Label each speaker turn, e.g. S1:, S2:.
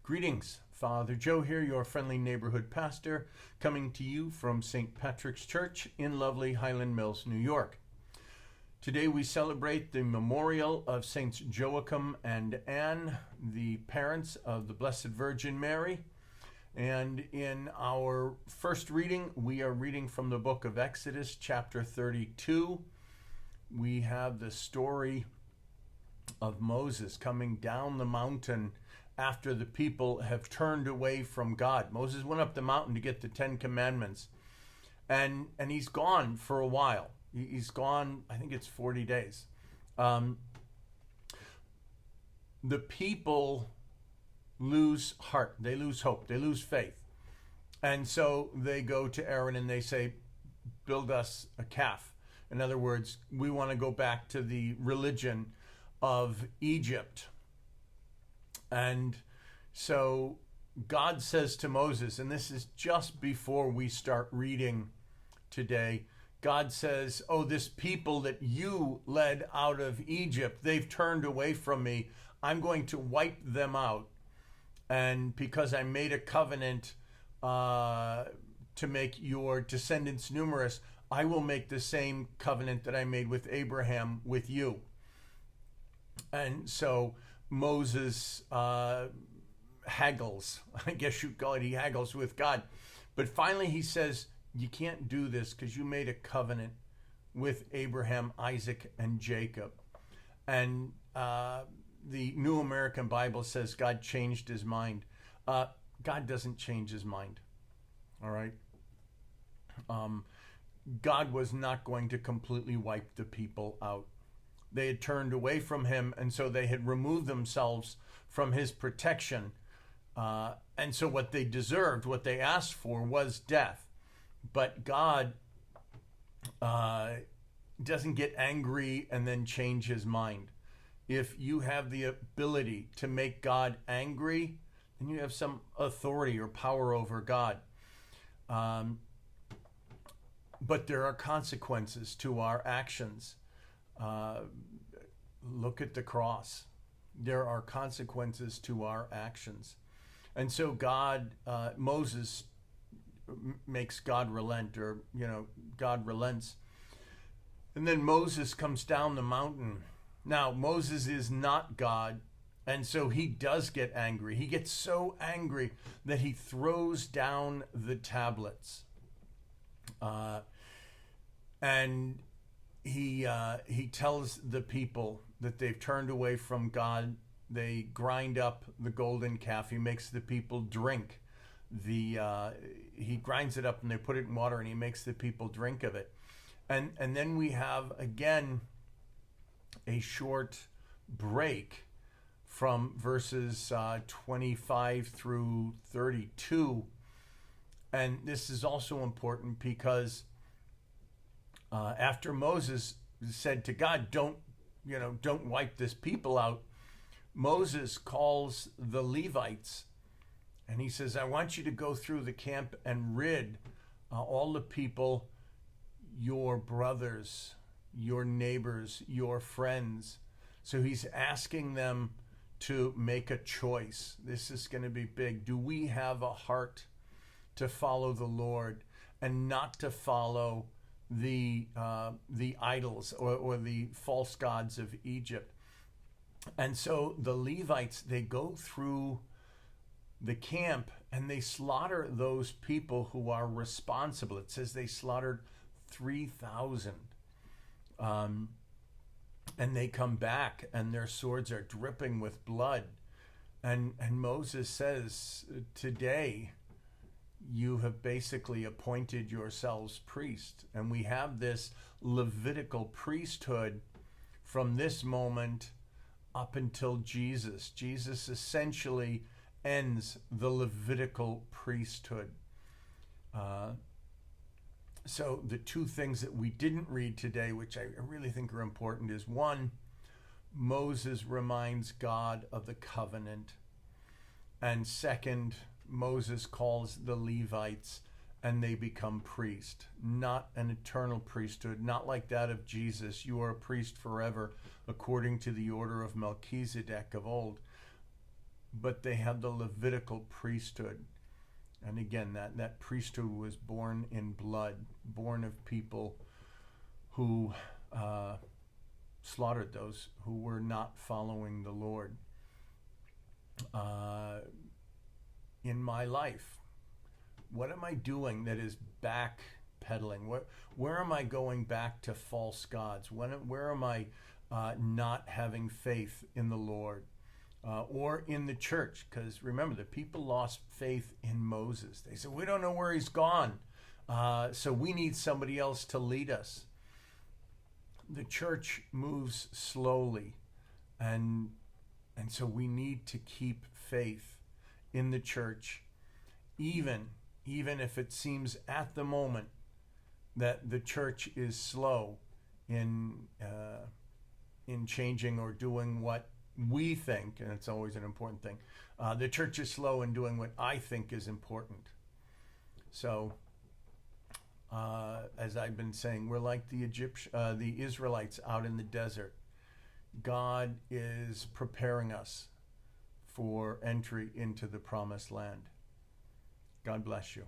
S1: Greetings, Father Joe here, your friendly neighborhood pastor, coming to you from St. Patrick's Church in lovely Highland Mills, New York. Today we celebrate the memorial of Saints Joachim and Anne, the parents of the Blessed Virgin Mary. And in our first reading, we are reading from the book of Exodus, chapter 32. We have the story of Moses coming down the mountain after the people have turned away from God. Moses went up the mountain to get the 10 Commandments, and he's gone for a while. He's gone, I think it's 40 days. The people lose heart, they lose hope, they lose faith. And so they go to Aaron and they say, build us a calf. In other words, we want to go back to the religion of Egypt. And so God says to Moses, and this is just before we start reading today, God says, oh, this people that you led out of Egypt, they've turned away from me. I'm going to wipe them out. And because I made a covenant to make your descendants numerous, I will make the same covenant that I made with Abraham with you. And so Moses haggles, I guess you'd call it, he haggles with God. But finally he says, you can't do this because you made a covenant with Abraham, Isaac, and Jacob. And the New American Bible says God changed his mind. God doesn't change his mind, all right? God was not going to completely wipe the people out. They had turned away from him, and so they had removed themselves from his protection. And so what they deserved, what they asked for, was death. But God doesn't get angry and then change his mind. If you have the ability to make God angry, then you have some authority or power over God. But there are consequences to our actions. Look at the cross. There are consequences to our actions. And so Moses makes God relent, or, God relents. And then Moses comes down the mountain. Now, Moses is not God, and so he does get angry. He gets so angry that he throws down the tablets. And he tells the people that they've turned away from God. They grind up the golden calf. He makes the people drink. He grinds it up and they put it in water and he makes the people drink of it. And then we have again a short break from verses 25 through 32. And this is also important because after Moses said to God, don't wipe this people out, Moses calls the Levites and he says, I want you to go through the camp and rid all the people, your brothers, your neighbors, your friends. So he's asking them to make a choice. This is going to be big. Do we have a heart to follow the Lord and not to follow the idols or the false gods of Egypt? And so the Levites, they go through the camp and they slaughter those people who are responsible. It says they slaughtered 3,000. And they come back and their swords are dripping with blood. And Moses says, today you have basically appointed yourselves priests. And we have this Levitical priesthood from this moment up until Jesus. Jesus essentially ends the Levitical priesthood. So the two things that we didn't read today, which I really think are important, is one, Moses reminds God of the covenant. And second, Moses calls the Levites and they become priests, not an eternal priesthood, not like that of Jesus. You are a priest forever, according to the order of Melchizedek of old. but they had the Levitical priesthood. And again, that priesthood was born in blood, born of people who slaughtered those who were not following the Lord. In my life, what am I doing that is backpedaling? Where am I going back to false gods? Where am I not having faith in the Lord or in the church? Because remember, the people lost faith in Moses. They said, we don't know where he's gone, so we need somebody else to lead us. The church moves slowly, and so we need to keep faith in the church, even if it seems at the moment that the church is slow in changing or doing what we think, and it's always an important thing. The church is slow in doing what I think is important. So, as I've been saying, we're like the Israelites out in the desert. God is preparing us for entry into the promised land. God bless you.